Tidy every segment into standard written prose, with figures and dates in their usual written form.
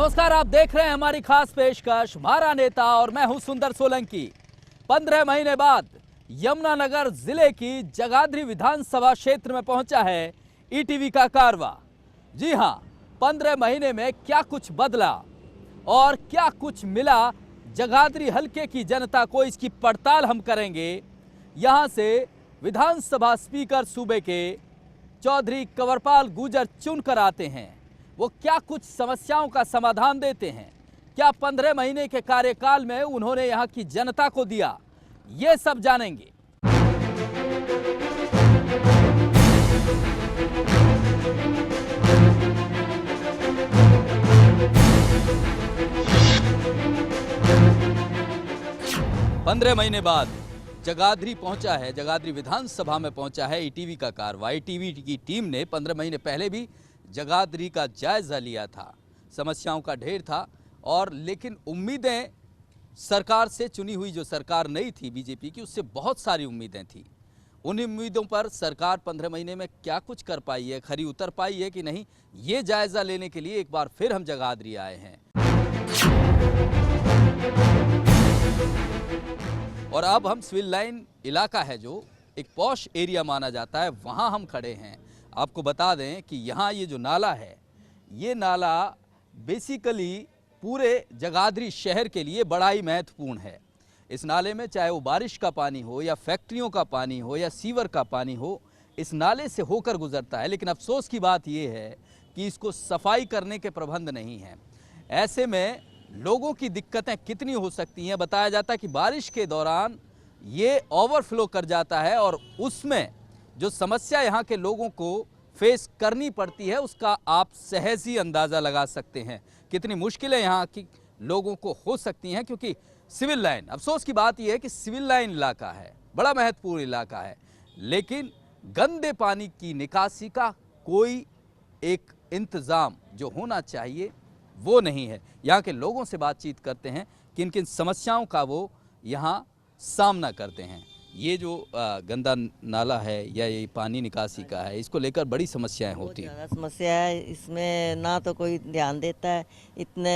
नमस्कार, आप देख रहे हैं हमारी खास पेशकश हमारा नेता और मैं हूं सुंदर सोलंकी। 15 महीने बाद यमुनानगर जिले की जगाधरी विधानसभा क्षेत्र में पहुंचा है ईटीवी का कारवा। जी हां, 15 महीने में क्या कुछ बदला और क्या कुछ मिला जगाधरी हलके की जनता को, इसकी पड़ताल हम करेंगे। यहां से विधानसभा स्पीकर सूबे के चौधरी कंवरपाल गुर्जर चुनकर आते हैं। वो क्या कुछ समस्याओं का समाधान देते हैं, क्या 15 महीने के कार्यकाल में उन्होंने यहाँ की जनता को दिया, ये सब जानेंगे। पंद्रह महीने बाद जगाधरी पहुंचा है, जगाधरी विधानसभा में पहुंचा है ईटीवी का कारवा। ईटीवी की टीम ने 15 महीने पहले भी जगाधरी का जायजा लिया था। समस्याओं का ढेर था और लेकिन उम्मीदें सरकार से, चुनी हुई जो सरकार नई थी बीजेपी की, उससे बहुत सारी उम्मीदें थी। उन उम्मीदों पर सरकार 15 महीने में क्या कुछ कर पाई है, खरी उतर पाई है कि नहीं, ये जायजा लेने के लिए एक बार फिर हम जगाधरी आए हैं। और अब हम सिविल लाइन इलाका है जो एक पॉश एरिया माना जाता है, वहां हम खड़े हैं। आपको बता दें कि यहाँ ये जो नाला है, ये नाला बेसिकली पूरे जगाधरी शहर के लिए बड़ा ही महत्वपूर्ण है। इस नाले में चाहे वो बारिश का पानी हो या फैक्ट्रियों का पानी हो या सीवर का पानी हो, इस नाले से होकर गुजरता है। लेकिन अफसोस की बात ये है कि इसको सफाई करने के प्रबंध नहीं हैं। ऐसे में लोगों की दिक्कतें कितनी हो सकती हैं। बताया जाता है कि बारिश के दौरान ये ओवरफ्लो कर जाता है और उसमें जो समस्या यहाँ के लोगों को फेस करनी पड़ती है, उसका आप सहज ही अंदाज़ा लगा सकते हैं कितनी मुश्किलें यहाँ की लोगों को हो सकती हैं। क्योंकि सिविल लाइन, अफसोस की बात यह है कि सिविल लाइन इलाका है, बड़ा महत्वपूर्ण इलाका है, लेकिन गंदे पानी की निकासी का कोई एक इंतज़ाम जो होना चाहिए वो नहीं है। यहाँ के लोगों से बातचीत करते हैं किन किन समस्याओं का वो यहाँ सामना करते हैं। ये जो गंदा नाला है या ये पानी निकासी का है, इसको लेकर बड़ी समस्याएं होती हैं। ज़्यादा समस्या है, इसमें ना तो कोई ध्यान देता है। इतने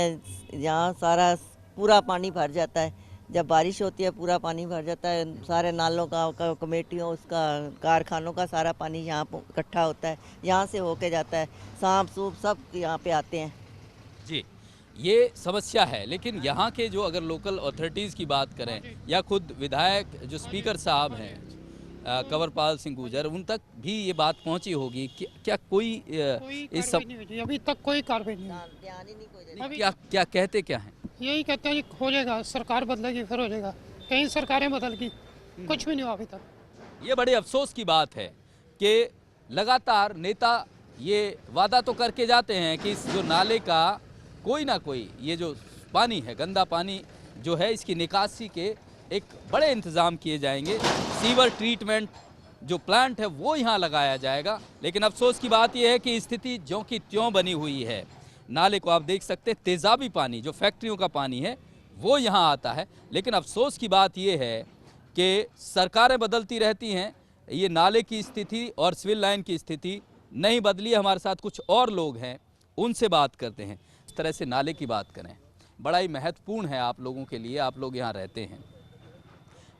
यहाँ सारा पूरा पानी भर जाता है, जब बारिश होती है पूरा पानी भर जाता है। सारे नालों का कमेटियों, उसका कारखानों का सारा पानी यहाँ इकट्ठा होता है, यहाँ से होके जाता है। सांप सूप सब यहाँ पे आते हैं जी, ये समस्या है। लेकिन यहाँ के जो अगर लोकल अथॉरिटीज़ की बात करें या खुद विधायक जो स्पीकर साहब हैं कंवरपाल सिंह गुर्जर, उन तक भी ये बात पहुँची होगी कि क्या कोई इस सब अभी तक कोई कार्रवाई नहीं हुई। ध्यान ही नहीं कोई क्या क्या कहते क्या हैं? यही कहते हैं कि हो जाएगा, सरकार बदलेगी फिर हो जाएगा। कई सरकारें बदल गई, कुछ भी नहीं हुआ अभी तक। ये बड़े अफसोस की बात है कि लगातार नेता ये वादा तो करके जाते हैं कि इस जो नाले का कोई ना कोई, ये जो पानी है, गंदा पानी जो है, इसकी निकासी के एक बड़े इंतज़ाम किए जाएंगे। सीवर ट्रीटमेंट जो प्लांट है वो यहाँ लगाया जाएगा। लेकिन अफसोस की बात यह है कि स्थिति ज्यों की त्यों बनी हुई है। नाले को आप देख सकते हैं, तेज़ाबी पानी जो फैक्ट्रियों का पानी है वो यहाँ आता है। लेकिन अफसोस की बात यह है कि सरकारें बदलती रहती हैं, ये नाले की स्थिति और सिविल लाइन की स्थिति नहीं बदली। हमारे साथ कुछ और लोग हैं, उनसे बात करते हैं। इस तरह से नाले की बात करें, बड़ा ही महत्वपूर्ण है आप लोगों के लिए, आप लोग यहाँ रहते हैं।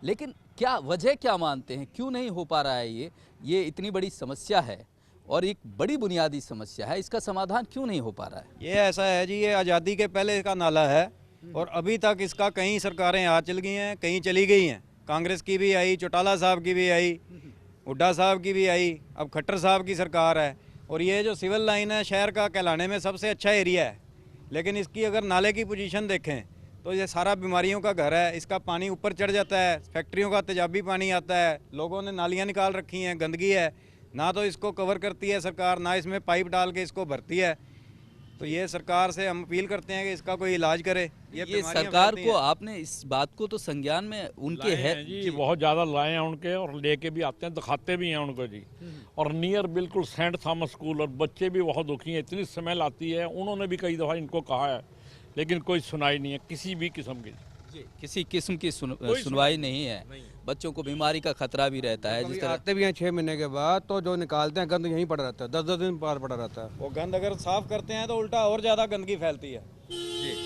लेकिन क्या वजह क्या मानते हैं, क्यों नहीं हो पा रहा है ये इतनी बड़ी समस्या है और एक बड़ी बुनियादी समस्या है, इसका समाधान क्यों नहीं हो पा रहा है? ये ऐसा है जी, ये आज़ादी के पहले का नाला है और अभी तक इसका कई सरकारें आ चल गई हैं, कहीं चली गई हैं। कांग्रेस की भी आई, चौटाला साहब की भी आई, हुड्डा साहब की भी आई, अब खट्टर साहब की सरकार है। और ये जो सिविल लाइन है, शहर का कहलाने में सबसे अच्छा एरिया है, लेकिन इसकी अगर नाले की पोजीशन देखें तो ये सारा बीमारियों का घर है। इसका पानी ऊपर चढ़ जाता है, फैक्ट्रियों का तेजाबी पानी आता है, लोगों ने नालियाँ निकाल रखी हैं, गंदगी है, ना तो इसको कवर करती है सरकार, ना इसमें पाइप डाल के इसको भरती है। तो ये सरकार से हम अपील करते हैं कि इसका कोई इलाज करे। ये सरकार को, आपने इस बात को तो संज्ञान में उनके है जी, बहुत ज़्यादा लाए हैं उनके, और लेके भी आते हैं, दिखाते भी हैं उनको जी। और नियर बिल्कुल सेंट थॉमस स्कूल, और बच्चे भी बहुत दुखी हैं, इतनी स्मेल आती है। उन्होंने भी कई दफ़ा इनको कहा है, लेकिन कोई सुनाई नहीं है किसी भी किस्म की। किसी किस्म की सुनवाई नहीं है। बच्चों को बीमारी का खतरा भी रहता है। जिस तरह आते भी हैं 6 महीने के बाद, तो जो निकालते हैं गंद यहीं पड़ा रहता है, 10-10 दिन पार पड़ा रहता है। वो गंद अगर साफ करते हैं तो उल्टा और ज़्यादा गंदगी फैलती है।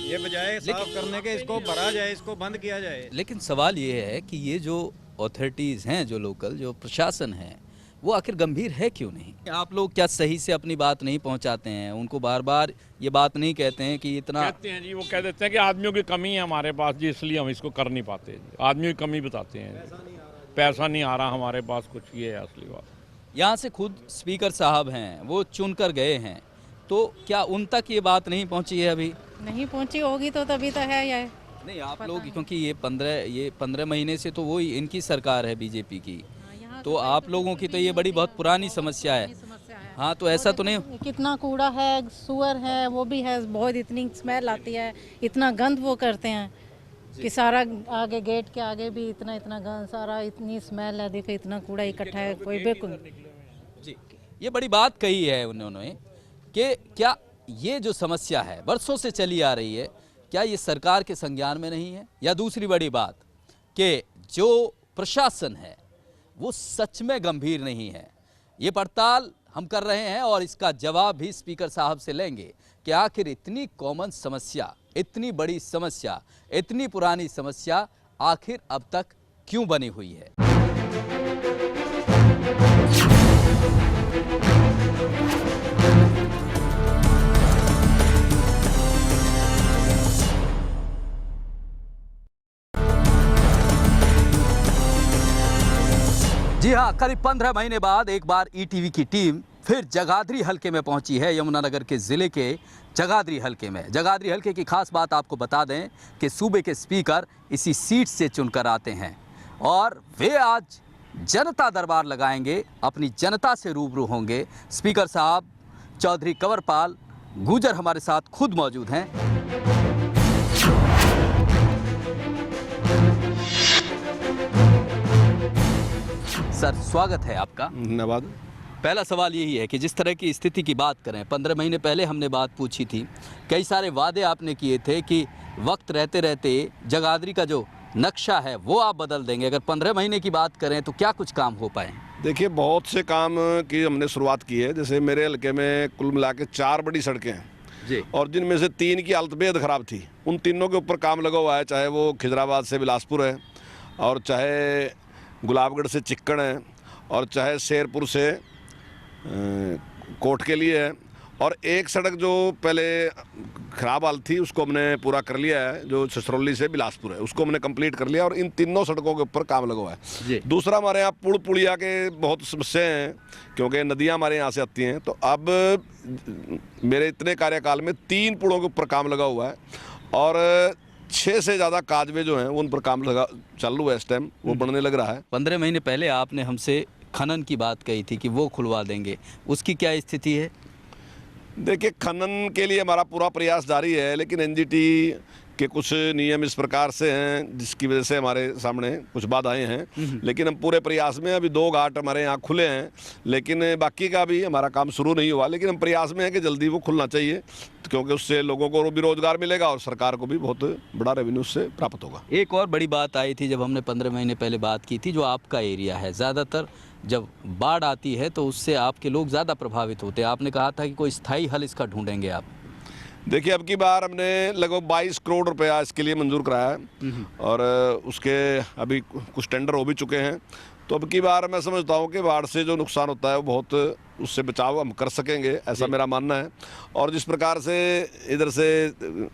ये बजाय साफ करने के इसको भरा जाए, इसको बंद किया जाए। लेकिन सवाल ये है कि ये जो अथॉरिटीज़ हैं, जो लोकल जो प्रशासन है, वो आखिर गंभीर है क्यों नहीं? आप लोग क्या सही से अपनी बात नहीं पहुंचाते हैं? उनको बार बार ये बात नहीं कहते हैं कि इतना? कहते हैं जी, वो कह देते हैं कि आदमियों की कमी है हमारे पास जी, इसलिए हम इसको कर नहीं पाते जी। आदमियों की कमी बताते हैं, पैसा नहीं आ रहा हमारे पास कुछ, ये है असली बात। यहाँ से खुद स्पीकर साहब हैं, वो चुन कर गए हैं, तो क्या उन तक ये बात नहीं पहुंची है अभी? नहीं पहुंची होगी तो तभी तो है ये। नहीं, आप लोग, क्योंकि ये 15 महीने से तो वो इनकी सरकार है बीजेपी की, तो आप लोगों की तो ये बड़ी बहुत पुरानी समस्या है। हाँ, तो ऐसा तो नहीं? कितना कूड़ा है, सुअर है, वो भी है बहुत, इतनी स्मेल आती है, इतना गंद वो करते हैं कि सारा आगे गेट के आगे भी इतना गंद, सारा इतनी स्मेल है, देखो इतना कूड़ा इकट्ठा है, कोई बिल्कुल। जी, ये बड़ी बात कही है उन्होंने कि क्या ये जो समस्या है वर्षों से चली आ रही है, क्या ये सरकार के संज्ञान में नहीं है? या दूसरी बड़ी बात कि जो प्रशासन है वो सच में गंभीर नहीं है? ये पड़ताल हम कर रहे हैं और इसका जवाब भी स्पीकर साहब से लेंगे कि आखिर इतनी कॉमन समस्या, इतनी बड़ी समस्या, इतनी पुरानी समस्या आखिर अब तक क्यों बनी हुई है। जी हाँ, करीब 15 महीने बाद एक बार ईटीवी की टीम फिर जगाधरी हलके में पहुंची है, यमुनानगर के ज़िले के जगाधरी हलके में। जगाधरी हलके की खास बात आपको बता दें कि सूबे के स्पीकर इसी सीट से चुनकर आते हैं और वे आज जनता दरबार लगाएंगे, अपनी जनता से रूबरू होंगे। स्पीकर साहब चौधरी कंवरपाल गुजर हमारे साथ खुद मौजूद हैं। सर, स्वागत है आपका। धन्यवाद। पहला सवाल यही है कि जिस तरह की स्थिति की बात करें, 15 महीने पहले हमने बात पूछी थी, कई सारे वादे आपने किए थे कि वक्त रहते रहते जगाधरी का जो नक्शा है वो आप बदल देंगे। अगर 15 महीने की बात करें तो क्या कुछ काम हो पाए? देखिए, बहुत से काम की हमने शुरुआत की है। जैसे मेरे हल्के में कुल मिला के 4 बड़ी सड़कें हैं जी, और जिनमें से 3 की हालत बेहद ख़राब थी। उन तीनों के ऊपर काम लगा हुआ है, चाहे वो खिजराबाद से बिलासपुर है, और चाहे गुलाबगढ़ से चिक्कड़ है, और चाहे शेरपुर से कोट के लिए है। और एक सड़क जो पहले ख़राब हालत थी उसको हमने पूरा कर लिया है, जो छछरौली से बिलासपुर है, उसको हमने कंप्लीट कर लिया और इन तीनों सड़कों के ऊपर काम लगा हुआ है। दूसरा, हमारे यहाँ पुल पुलिया के बहुत समस्याएं हैं, क्योंकि नदियाँ हमारे यहाँ से आती हैं। तो अब मेरे इतने कार्यकाल में 3 पुलों के ऊपर काम लगा हुआ है और 6 से ज़्यादा काजवे जो हैं उन पर काम लगा चालू है इस टाइम, वो बनने लग रहा है। 15 महीने पहले आपने हमसे खनन की बात कही थी कि वो खुलवा देंगे, उसकी क्या स्थिति है? देखिए, खनन के लिए हमारा पूरा प्रयास जारी है, लेकिन एनजीटी के कुछ नियम इस प्रकार से हैं जिसकी वजह से हमारे सामने कुछ बाधाएं हैं। लेकिन हम पूरे प्रयास में, अभी 2 घाट हमारे यहाँ खुले हैं, लेकिन बाकी का भी हमारा काम शुरू नहीं हुआ। लेकिन हम प्रयास में हैं कि जल्दी वो खुलना चाहिए, क्योंकि उससे लोगों को भी रोजगार मिलेगा और सरकार को भी बहुत बड़ा रेवेन्यू उससे प्राप्त होगा। एक और बड़ी बात आई थी जब हमने 15 महीने पहले बात की थी, जो आपका एरिया है, ज़्यादातर जब बाढ़ आती है तो उससे आपके लोग ज़्यादा प्रभावित होते हैं। आपने कहा था कि कोई स्थायी हल इसका ढूंढेंगे आप। देखिए, अब की बार हमने लगभग 22 करोड़ रुपया इसके लिए मंजूर कराया है और उसके अभी कुछ टेंडर हो भी चुके हैं। तो अब की बार मैं समझता हूँ कि बाढ़ से जो नुकसान होता है वो बहुत, उससे बचाव हम कर सकेंगे, ऐसा मेरा मानना है। और जिस प्रकार से इधर से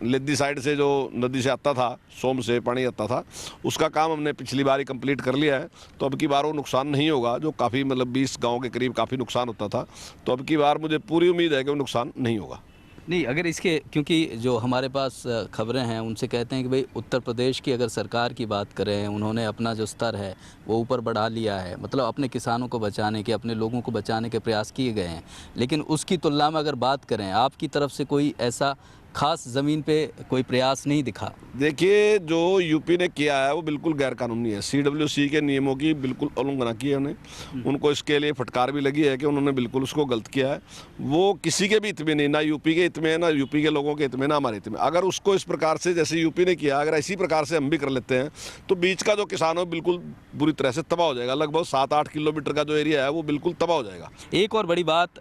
लिद्दी साइड से जो नदी से आता था, सोम से पानी आता था, उसका काम हमने पिछली बार ही कंप्लीट कर लिया है। तो अब की बार वो नुकसान नहीं होगा, जो काफ़ी मतलब 20 गाँव के करीब काफ़ी नुकसान होता था। तो अब की बार मुझे पूरी उम्मीद है कि वो नुकसान नहीं होगा। नहीं, अगर इसके, क्योंकि जो हमारे पास खबरें हैं उनसे कहते हैं कि भाई उत्तर प्रदेश की अगर सरकार की बात करें, उन्होंने अपना जो स्तर है वो ऊपर बढ़ा लिया है, मतलब अपने किसानों को बचाने के, अपने लोगों को बचाने के प्रयास किए गए हैं। लेकिन उसकी तुलना में अगर बात करें, आपकी तरफ से कोई ऐसा खास ज़मीन पे कोई प्रयास नहीं दिखा? देखिए, जो यूपी ने किया है वो बिल्कुल गैर कानूनी है। सीडब्ल्यूसी के नियमों की बिल्कुल उल्लंघना की है उन्हें। उनको इसके लिए फटकार भी लगी है कि उन्होंने बिल्कुल उसको गलत किया है। वो किसी के भी हित में नहीं, ना यूपी के हित में है, ना यूपी के लोगों के हित में, ना हमारे हित में। अगर उसको इस प्रकार से जैसे यूपी ने किया, अगर इसी प्रकार से हम भी कर लेते हैं तो बीच का जो किसान हो बिल्कुल बुरी तरह से तबाह हो जाएगा। लगभग 7-8 किलोमीटर का जो एरिया है वो बिल्कुल तबाह हो जाएगा। एक और बड़ी बात,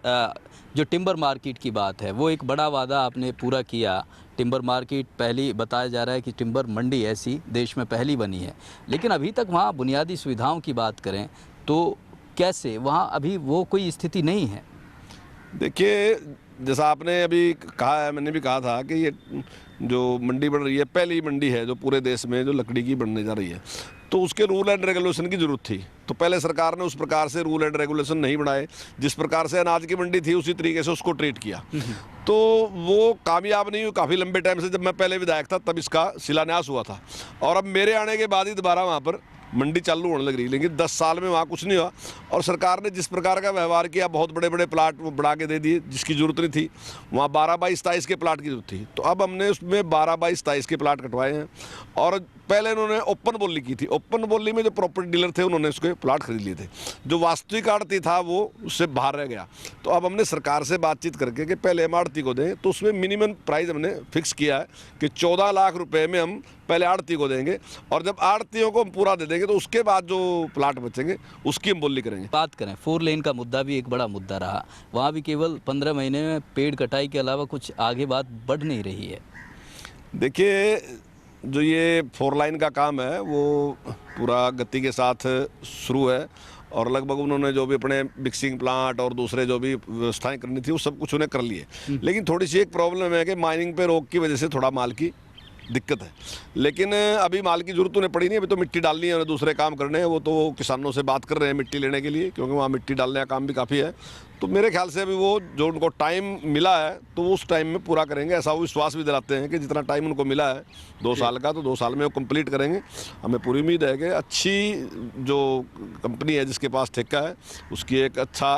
जो टिम्बर मार्केट की बात है, वो एक बड़ा वादा आपने पूरा किया। टिम्बर मार्केट पहली बताया जा रहा है कि टिम्बर मंडी ऐसी देश में पहली बनी है, लेकिन अभी तक वहाँ बुनियादी सुविधाओं की बात करें तो कैसे वहाँ अभी वो कोई स्थिति नहीं है? देखिए, जैसा आपने अभी कहा है, मैंने भी कहा था कि ये जो मंडी बन रही है पहली मंडी है जो पूरे देश में जो लकड़ी की बनने जा रही है, तो उसके रूल एंड रेगुलेशन की ज़रूरत थी। तो पहले सरकार ने उस प्रकार से रूल एंड रेगुलेशन नहीं बनाए, जिस प्रकार से अनाज की मंडी थी उसी तरीके से उसको ट्रीट किया, तो वो कामयाब नहीं हुई। काफ़ी लंबे टाइम से, जब मैं पहले विधायक था तब इसका शिलान्यास हुआ था, और अब मेरे आने के बाद ही दोबारा वहाँ पर मंडी चालू होने लग रही, लेकिन 10 साल में वहाँ कुछ नहीं हुआ। और सरकार ने जिस प्रकार का व्यवहार किया, बहुत बड़े बड़े प्लाट वो बढ़ा के दे दिए जिसकी ज़रूरत नहीं थी। वहाँ 12-22-23 के प्लाट की जरूरत थी, तो अब हमने उसमें 12-22-23 के प्लाट कटवाए हैं। और पहले इन्होंने ओपन बोली की थी, ओपन बोली में जो प्रॉपर्टी डीलर थे उन्होंने उसके प्लाट खरीद लिए थे, जो वास्तविक आड़ती था वो उससे बाहर रह गया। तो अब हमने सरकार से बातचीत करके कि पहले हम आड़ती को दें, तो उसमें मिनिमम प्राइस हमने फिक्स किया है कि 14 लाख रुपए में हम पहले आड़ती को देंगे, और जब आड़तियों को हम पूरा दे देंगे तो उसके बाद जो प्लाट बचेंगे उसकी हम बोली करेंगे। बात करें 4 लेन का मुद्दा भी एक बड़ा मुद्दा रहा, वहाँ भी केवल 15 महीने में पेड़ कटाई के अलावा कुछ आगे बात बढ़ नहीं रही है। देखिए, जो ये 4 लाइन का काम है वो पूरा गति के साथ शुरू है, और लगभग उन्होंने जो भी अपने मिक्सिंग प्लांट और दूसरे जो भी व्यवस्थाएं करनी थी वो सब कुछ उन्हें कर लिए। लेकिन थोड़ी सी एक प्रॉब्लम है कि माइनिंग पे रोक की वजह से थोड़ा माल की दिक्कत है, लेकिन अभी माल की जरूरत उन्हें पड़ी नहीं। अभी तो मिट्टी डालनी है, उन्हें दूसरे काम करने हैं, वो तो किसानों से बात कर रहे हैं मिट्टी लेने के लिए, क्योंकि वहाँ मिट्टी डालने का काम भी काफ़ी है। तो मेरे ख्याल से अभी वो जो उनको टाइम मिला है तो वो उस टाइम में पूरा करेंगे, ऐसा वो विश्वास भी दिलाते हैं कि जितना टाइम उनको मिला है 2 साल का, तो 2 साल में वो कंप्लीट करेंगे। हमें पूरी उम्मीद है कि अच्छी जो कंपनी है जिसके पास ठेका है उसकी एक अच्छा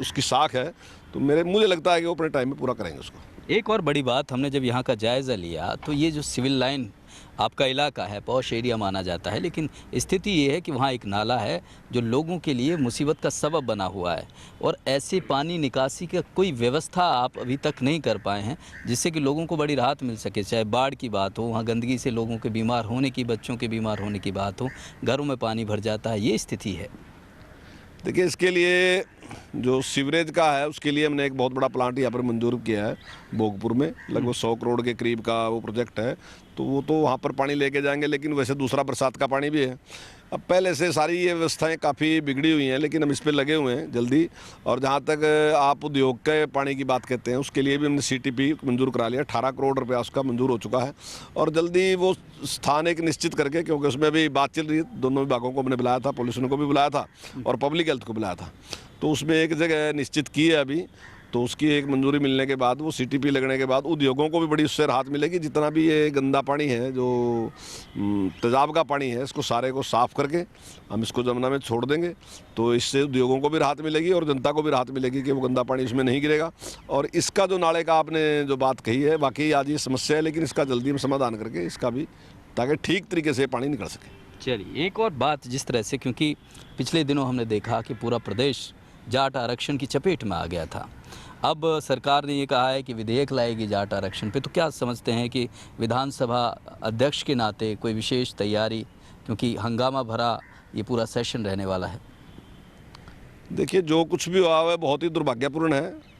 उसकी साख है, तो मुझे लगता है कि वो अपने टाइम में पूरा करेंगे उसको। एक और बड़ी बात, हमने जब यहाँ का जायज़ा लिया तो ये जो सिविल लाइन आपका इलाका है पॉश एरिया माना जाता है, लेकिन स्थिति ये है कि वहाँ एक नाला है जो लोगों के लिए मुसीबत का सबब बना हुआ है, और ऐसे पानी निकासी का कोई व्यवस्था आप अभी तक नहीं कर पाए हैं जिससे कि लोगों को बड़ी राहत मिल सके। चाहे बाढ़ की बात हो, वहाँ गंदगी से लोगों के बीमार होने की, बच्चों के बीमार होने की बात हो, घरों में पानी भर जाता है, ये स्थिति है। देखिए, इसके लिए जो सीवरेज का है उसके लिए हमने एक बहुत बड़ा प्लांट यहाँ पर मंजूर किया है भोगपुर में, लगभग 100 करोड़ के करीब का वो प्रोजेक्ट है। तो वो तो वहाँ पर पानी लेके जाएंगे, लेकिन वैसे दूसरा बरसात का पानी भी है। अब पहले से सारी ये व्यवस्थाएं काफ़ी बिगड़ी हुई हैं, लेकिन हम इस पर लगे हुए हैं जल्दी। और जहाँ तक आप उद्योग के पानी की बात कहते हैं, उसके लिए भी हमने CTP मंजूर करा लिया, 18 करोड़ रुपया उसका मंजूर हो चुका है। और जल्दी वो स्थान एक निश्चित करके, क्योंकि उसमें अभी बात चल रही है, दोनों विभागों को हमने बुलाया था, पॉल्यूशन को भी बुलाया था और पब्लिक हेल्थ को बुलाया था, तो उसमें एक जगह निश्चित की है अभी। तो उसकी एक मंजूरी मिलने के बाद, वो CTP लगने के बाद उद्योगों को भी बड़ी उससे राहत मिलेगी। जितना भी ये गंदा पानी है, जो तेजाब का पानी है, इसको सारे को साफ़ करके हम इसको जमुना में छोड़ देंगे, तो इससे उद्योगों को भी राहत मिलेगी और जनता को भी राहत मिलेगी कि वो गंदा पानी इसमें नहीं गिरेगा। और इसका जो नाले का आपने जो बात कही है, वाकई आज ये समस्या है, लेकिन इसका जल्दी हम समाधान करके इसका भी, ताकि ठीक तरीके से पानी निकल सके। चलिए, एक और बात, जिस तरह से, क्योंकि पिछले दिनों हमने देखा कि पूरा प्रदेश जाट आरक्षण की चपेट में आ गया था, अब सरकार ने ये कहा है कि विधेयक लाएगी जाट आरक्षण पे, तो क्या समझते हैं कि विधानसभा अध्यक्ष के नाते कोई विशेष तैयारी, क्योंकि हंगामा भरा ये पूरा सेशन रहने वाला है? देखिए, जो कुछ भी हुआ है बहुत ही दुर्भाग्यपूर्ण है।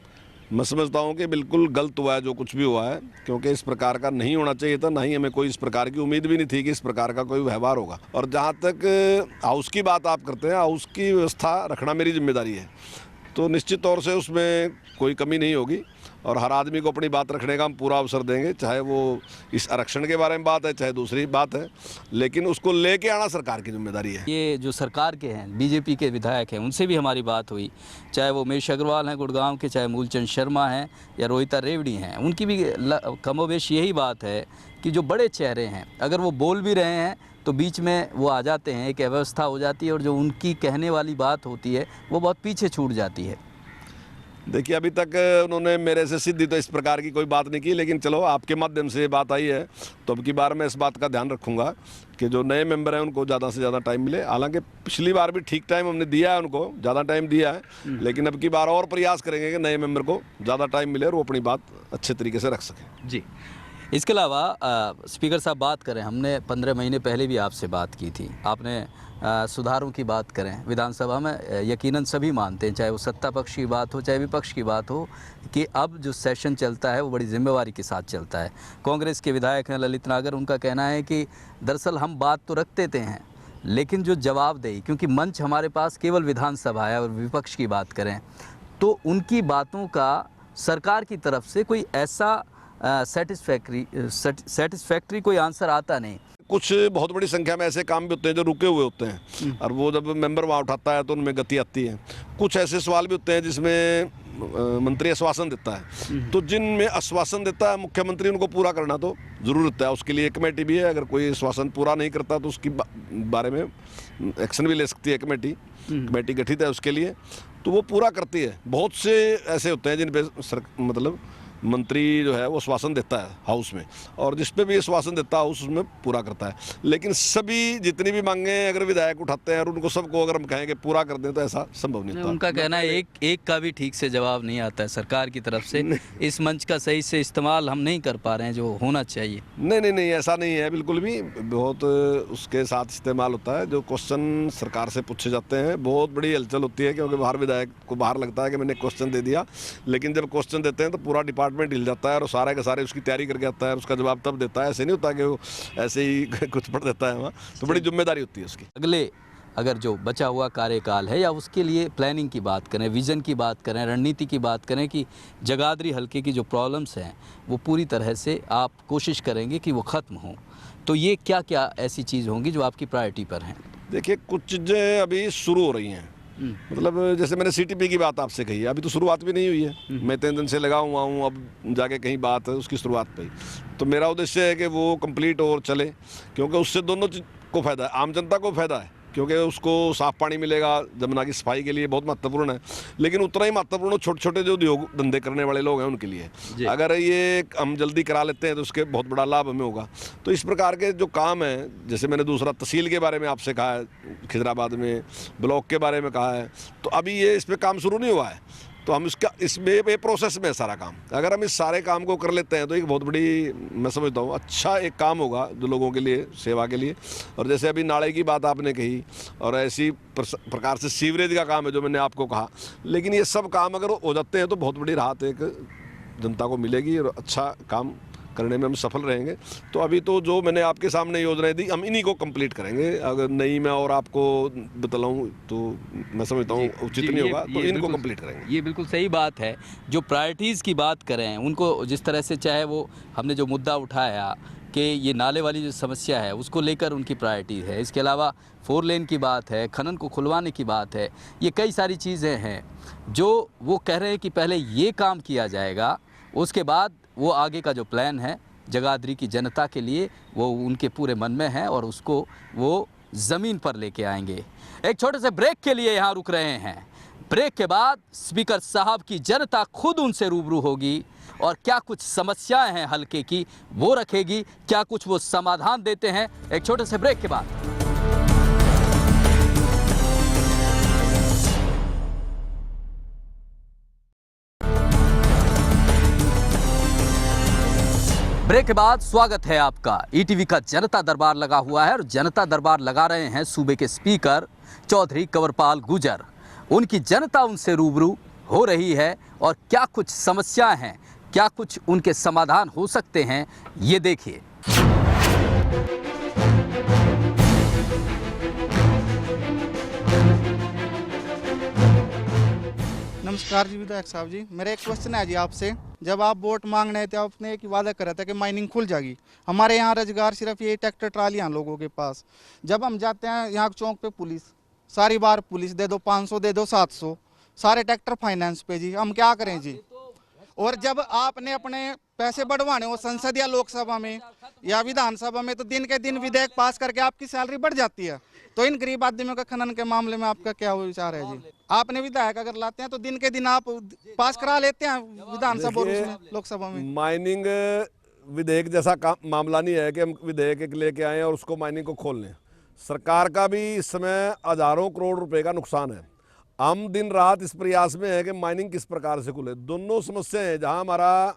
मैं समझता हूँ कि बिल्कुल गलत हुआ है जो कुछ भी हुआ है, क्योंकि इस प्रकार का नहीं होना चाहिए था, ना ही हमें कोई इस प्रकार की उम्मीद भी नहीं थी कि इस प्रकार का कोई व्यवहार होगा। और जहाँ तक हाउस की बात आप करते हैं, हाउस की व्यवस्था रखना मेरी जिम्मेदारी है, तो निश्चित तौर से उसमें कोई कमी नहीं होगी, और हर आदमी को अपनी बात रखने का हम पूरा अवसर देंगे, चाहे वो इस आरक्षण के बारे में बात है, चाहे दूसरी बात है, लेकिन उसको लेके आना सरकार की जिम्मेदारी है। ये जो सरकार के हैं, BJP के विधायक हैं, उनसे भी हमारी बात हुई, चाहे वो उमेश अग्रवाल हैं गुड़गांव के, चाहे मूलचंद शर्मा हैं या रोहिता रेवड़ी हैं, उनकी भी कमोबेश यही बात है कि जो बड़े चेहरे हैं, अगर वो बोल भी रहे हैं तो बीच में वो आ जाते हैं, एक अव्यवस्था हो जाती है, और जो उनकी कहने वाली बात होती है वो बहुत पीछे छूट जाती है। देखिए, अभी तक उन्होंने मेरे से सीधी तो इस प्रकार की कोई बात नहीं की, लेकिन चलो आपके माध्यम से बात आई है, तो अब की बार मैं इस बात का ध्यान रखूंगा कि जो नए मेंबर हैं उनको ज़्यादा से ज़्यादा टाइम मिले। हालांकि पिछली बार भी ठीक टाइम हमने दिया है, उनको ज़्यादा टाइम दिया है, लेकिन अब की बार और प्रयास करेंगे कि नए मेंबर को ज़्यादा टाइम मिले और वो अपनी बात अच्छे तरीके से रख सकें। जी, इसके अलावा स्पीकर साहब बात करें, हमने 15 महीने पहले भी आपसे बात की थी, आपने सुधारों की बात करें विधानसभा में, यकीनन सभी मानते हैं, चाहे वो सत्ता पक्ष की बात हो चाहे विपक्ष की बात हो, कि अब जो सेशन चलता है वो बड़ी जिम्मेवारी के साथ चलता है। कांग्रेस के विधायक हैं ललित नागर, उनका कहना है कि दरअसल हम बात तो रख देते हैं लेकिन जो जवाबदेही, क्योंकि मंच हमारे पास केवल विधानसभा है, और विपक्ष की बात करें तो उनकी बातों का सरकार की तरफ से कोई ऐसा सेटिस्फैक्ट्री कोई आंसर आता नहीं। कुछ बहुत बड़ी संख्या में ऐसे काम भी होते हैं जो रुके हुए होते हैं, और वो जब मेंबर वहाँ उठाता है तो उनमें गति आती है। कुछ ऐसे सवाल भी होते हैं जिसमें मंत्री आश्वासन देता है, तो जिनमें आश्वासन देता है मुख्यमंत्री, उनको पूरा करना तो जरूर होता है। उसके लिए एक कमेटी भी है, अगर कोई आश्वासन पूरा नहीं करता तो उसकी बारे में एक्शन भी ले सकती है कमेटी गठित है उसके लिए, तो वो पूरा करती है। बहुत से ऐसे होते हैं जिन पे मतलब मंत्री जो है वो आश्वासन देता है हाउस में, और जिस पे भी आश्वासन देता है हाउस उसमें पूरा करता है। लेकिन सभी जितनी भी मांगे अगर विधायक उठाते हैं और उनको सबको अगर हम कहेंगे पूरा कर दें तो ऐसा संभव नहीं होता। उनका कहना है एक का भी ठीक से जवाब नहीं आता है सरकार की तरफ से, इस मंच का सही से इस्तेमाल हम नहीं कर पा रहे हैं जो होना चाहिए। नहीं, ऐसा नहीं है बिल्कुल भी। बहुत उसके साथ इस्तेमाल होता है। जो क्वेश्चन सरकार से पूछे जाते हैं बहुत बड़ी हलचल होती है, क्योंकि बाहर विधायक को बाहर लगता है कि मैंने क्वेश्चन दे दिया, लेकिन जब क्वेश्चन देते हैं तो पूरा डिपार्टमेंट हिल जाता है और सारे के सारे उसकी तैयारी करके आता है और उसका जवाब तब देता है। ऐसे नहीं होता कि वो ऐसे ही कुछ पढ़ देता है वहाँ, तो बड़ी जिम्मेदारी होती है उसकी। अगले अगर जो बचा हुआ कार्यकाल है या उसके लिए प्लानिंग की बात करें, विज़न की बात करें, रणनीति की बात करें कि जगाधरी हलके की जो प्रॉब्लम्स हैं वो पूरी तरह से आप कोशिश करेंगे कि वो ख़त्म हों, तो ये क्या क्या ऐसी चीज़ होंगी जो आपकी प्रायोरिटी पर हैं? देखिए, कुछ चीज़ें अभी शुरू हो रही हैं। मतलब जैसे मैंने सीटीपी की बात आपसे कही, अभी तो शुरुआत भी नहीं हुई है। मैं 3 दिन से लगा हुआ हूँ, अब जाके कहीं बात है उसकी शुरुआत पे ही। तो मेरा उद्देश्य है कि वो कंप्लीट और चले, क्योंकि उससे दोनों को फ़ायदा है। आम जनता को फ़ायदा है क्योंकि उसको साफ़ पानी मिलेगा, जमुना की सफाई के लिए बहुत महत्वपूर्ण है, लेकिन उतना ही महत्वपूर्ण छोटे छोटे जो उद्योग धंधे करने वाले लोग हैं उनके लिए। अगर ये हम जल्दी करा लेते हैं तो उसके बहुत बड़ा लाभ हमें होगा। तो इस प्रकार के जो काम है, जैसे मैंने दूसरा तहसील के बारे में आपसे कहा है, खिजराबाद में ब्लॉक के बारे में कहा है, तो अभी ये इस पर काम शुरू नहीं हुआ है, तो हम इसमें प्रोसेस में है सारा काम। अगर हम इस सारे काम को कर लेते हैं तो एक बहुत बड़ी, मैं समझता हूँ अच्छा एक काम होगा जो लोगों के लिए, सेवा के लिए। और जैसे अभी नाले की बात आपने कही, और ऐसी प्रकार से सीवरेज का काम है जो मैंने आपको कहा, लेकिन ये सब काम अगर हो जाते हैं तो बहुत बड़ी राहत एक जनता को मिलेगी और अच्छा काम करने में हम सफल रहेंगे। तो अभी तो जो मैंने आपके सामने योजनाएं दी, हम इन्हीं को कंप्लीट करेंगे। अगर नहीं मैं और आपको बतलाऊं तो मैं समझता हूँ उचित नहीं होगा, तो इनको कंप्लीट करेंगे। ये बिल्कुल सही बात है। जो प्रायोरिटीज़ की बात करें उनको जिस तरह से, चाहे वो हमने जो मुद्दा उठाया कि ये नाले वाली जो समस्या है उसको लेकर उनकी प्रायोरिटी है, इसके अलावा 4 लेन की बात है, खनन को खुलवाने की बात है, ये कई सारी चीज़ें हैं जो वो कह रहे हैं कि पहले ये काम किया जाएगा, उसके बाद वो आगे का जो प्लान है जगाधरी की जनता के लिए वो उनके पूरे मन में है और उसको वो ज़मीन पर लेके आएंगे। एक छोटे से ब्रेक के लिए यहाँ रुक रहे हैं। ब्रेक के बाद स्पीकर साहब की जनता खुद उनसे रूबरू होगी और क्या कुछ समस्याएं हैं हल्के की वो रखेगी, क्या कुछ वो समाधान देते हैं। एक छोटे से ब्रेक के बाद ब्रेक के बाद स्वागत है आपका। ईटीवी का जनता दरबार लगा हुआ है और जनता दरबार लगा रहे हैं सूबे के स्पीकर चौधरी कंवरपाल गुर्जर। उनकी जनता उनसे रूबरू हो रही है और क्या कुछ समस्याएं हैं, क्या कुछ उनके समाधान हो सकते हैं, ये देखिए। नमस्कार जी विधायक साहब जी, मेरा एक क्वेश्चन है जी आपसे। जब आप वोट मांगने आए थे आपने एक वादा करा था कि माइनिंग खुल जाएगी। हमारे यहाँ रोजगार सिर्फ ये ट्रैक्टर ट्रालियाँ लोगों के पास। जब हम जाते हैं यहाँ चौक पे पुलिस, सारी बार पुलिस दे दो 500 दे दो 700, सारे ट्रैक्टर फाइनेंस पे जी। हम क्या करें जी? और जब आपने अपने पैसे बढ़वाने हो संसद या लोकसभा में या विधानसभा में, तो दिन के दिन विधेयक पास करके आपकी सैलरी बढ़ जाती है। तो इन गरीब आदमियों का खनन के मामले में आपका क्या विचार है जी? आपने विधायक अगर लाते हैं तो दिन के दिन आप पास करा लेते हैं विधानसभा और लोकसभा में। माइनिंग विधेयक जैसा मामला नहीं है कि हम विधेयक लेके आए और उसको माइनिंग को खोल लें। सरकार का भी इस समय हजारों करोड़ रुपए का नुकसान है। हम दिन रात इस प्रयास में है कि माइनिंग किस प्रकार से खुले। दोनों समस्या है, जहां हमारा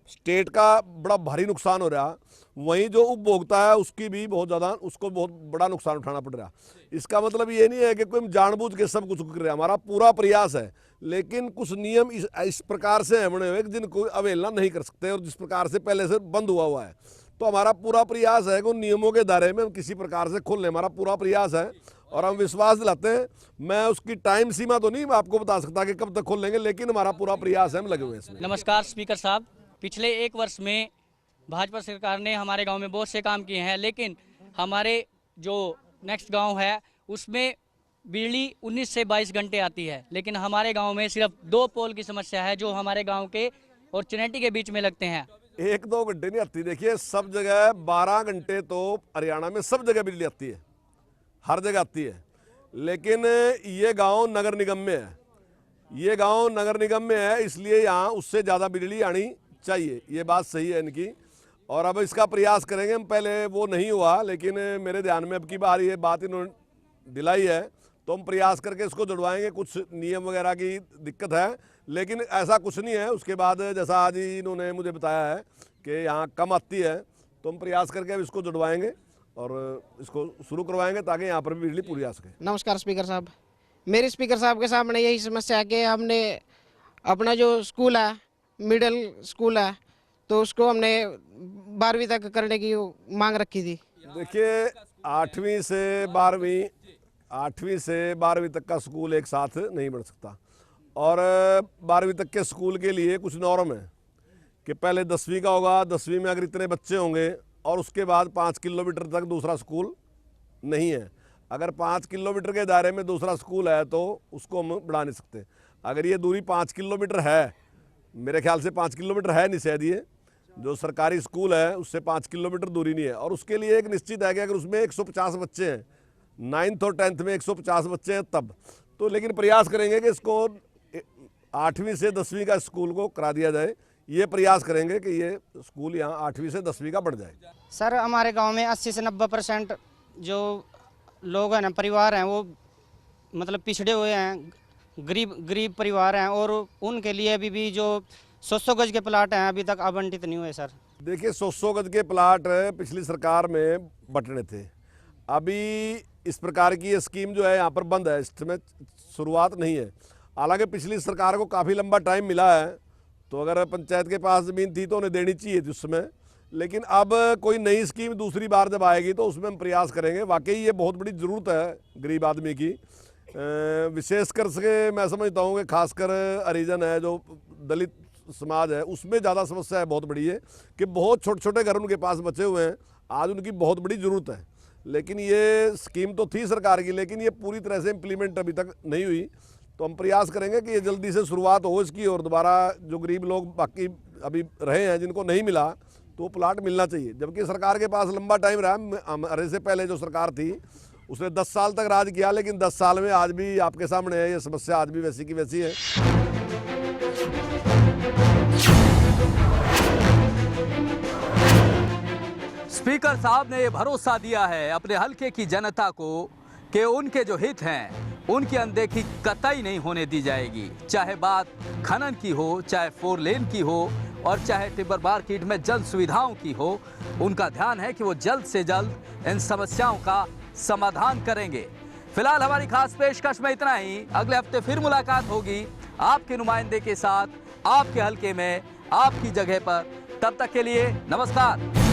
स्टेट का बड़ा भारी नुकसान हो रहा, वहीं जो उपभोक्ता है उसकी भी बहुत ज़्यादा, उसको बहुत बड़ा नुकसान उठाना पड़ रहा। इसका मतलब ये नहीं है कि कोई जानबूझ के सब कुछ कर रहा है, हमारा पूरा प्रयास है, लेकिन कुछ नियम इस प्रकार से हैं बने हुए कि जिनको अवहेलना नहीं कर सकते और जिस प्रकार से पहले से बंद हुआ है। तो हमारा पूरा प्रयास है कि उन नियमों के दायरे में हम किसी प्रकार से खोल लें, हमारा पूरा प्रयास है और हम विश्वास दिलाते हैं। मैं उसकी टाइम सीमा तो नहीं मैं आपको बता सकता कि कब तक खोल लेंगे, लेकिन हमारा पूरा प्रयास है, हम लगे हुए हैं इसमें। नमस्कार स्पीकर साहब, पिछले 1 वर्ष में भाजपा सरकार ने हमारे गांव में बहुत से काम किए हैं, लेकिन हमारे जो नेक्स्ट गांव है उसमें बिजली 19 से 22 घंटे आती है, लेकिन हमारे गांव में सिर्फ 2 पोल की समस्या है जो हमारे गांव के और चुनेटी के बीच में लगते हैं। 1-2 घंटे नहीं आती, देखिए सब जगह 12 घंटे तो हरियाणा में सब जगह बिजली आती है, हर जगह आती है, लेकिन ये गांव नगर निगम में है, ये गांव नगर निगम में है, इसलिए यहाँ उससे ज़्यादा बिजली आनी चाहिए, ये बात सही है इनकी। और अब इसका प्रयास करेंगे हम, पहले वो नहीं हुआ, लेकिन मेरे ध्यान में अब की बार ये बात इन्होंने दिलाई है तो हम प्रयास करके इसको जुड़वाएंगे। कुछ नियम वगैरह की दिक्कत है, लेकिन ऐसा कुछ नहीं है। उसके बाद जैसा आज ही इन्होंने मुझे बताया है कि यहाँ कम आती है, तो हम प्रयास करके अब इसको जुड़वाएंगे और इसको शुरू करवाएंगे ताकि यहाँ पर भी बिजली पूरी आ सके। नमस्कार स्पीकर साहब, मेरे स्पीकर साहब के सामने यही समस्या है कि हमने अपना जो स्कूल है, मिडिल स्कूल है, तो उसको हमने 12वीं तक करने की मांग रखी थी। देखिए 8वीं से 12वीं तक का स्कूल एक साथ नहीं बढ़ सकता, और 12वीं तक के स्कूल के लिए कुछ नॉर्म है कि पहले 10वीं का होगा, 10वीं में अगर इतने बच्चे होंगे और उसके बाद 5 किलोमीटर तक दूसरा स्कूल नहीं है। अगर 5 किलोमीटर के दायरे में दूसरा स्कूल है तो उसको हम बढ़ा नहीं सकते। अगर ये दूरी 5 किलोमीटर है, मेरे ख्याल से 5 किलोमीटर है नहीं शायद, ये जो सरकारी स्कूल है उससे 5 किलोमीटर दूरी नहीं है, और उसके लिए एक निश्चित है कि अगर उसमें 150 बच्चे हैं, 9th और 10th में 150 बच्चे हैं तब तो, लेकिन प्रयास करेंगे कि इसको 8वीं से 10वीं का स्कूल को करा दिया जाए। ये प्रयास करेंगे कि ये स्कूल यहाँ 8वीं से 10वीं का बढ़ जाए। सर हमारे गांव में 80 से 90% जो लोग हैं ना, परिवार हैं, वो मतलब पिछड़े हुए हैं, गरीब परिवार हैं, और उनके लिए अभी भी जो 100 गज के प्लाट हैं अभी तक आवंटित नहीं हुए। सर देखिए 100 गज के प्लाट पिछली सरकार में बंटने थे, अभी इस प्रकार की ये स्कीम जो है यहाँ पर बंद है, इसमें शुरुआत नहीं है। हालांकि पिछली सरकार को काफ़ी लंबा टाइम मिला है, तो अगर पंचायत के पास ज़मीन थी तो उन्हें देनी चाहिए थी उसमें, लेकिन अब कोई नई स्कीम दूसरी बार जब आएगी तो उसमें हम प्रयास करेंगे। वाकई ये बहुत बड़ी ज़रूरत है गरीब आदमी की, विशेषकर से मैं समझता हूँ कि खासकर हरिजन है, जो दलित समाज है, उसमें ज़्यादा समस्या है, बहुत बड़ी है कि बहुत छोटे छोटे घर उनके पास बचे हुए हैं, आज उनकी बहुत बड़ी ज़रूरत है। लेकिन ये स्कीम तो थी सरकार की, लेकिन ये पूरी तरह से इम्प्लीमेंट अभी तक नहीं हुई, तो हम प्रयास करेंगे कि ये जल्दी से शुरुआत हो इसकी, और दोबारा जो गरीब लोग बाकी अभी रहे हैं जिनको नहीं मिला तो प्लाट मिलना चाहिए। जबकि सरकार के पास लंबा टाइम रहा, हमारे से पहले जो सरकार थी उसने 10 साल तक राज किया, लेकिन 10 साल में आज भी आपके सामने है, ये समस्या आज भी वैसी की वैसी है। स्पीकर साहब ने ये भरोसा दिया है अपने हलके की जनता को कि उनके जो हित हैं उनकी अनदेखी कतई नहीं होने दी जाएगी, चाहे बात खनन की हो, चाहे 4 लेन की हो, और चाहे टिम्बर मार्केट में जन सुविधाओं की हो। उनका ध्यान है कि वो जल्द से जल्द इन समस्याओं का समाधान करेंगे। फिलहाल हमारी खास पेशकश में इतना ही। अगले हफ्ते फिर मुलाकात होगी आपके नुमाइंदे के साथ, आपके हलके में, आपकी जगह पर। तब तक के लिए नमस्कार।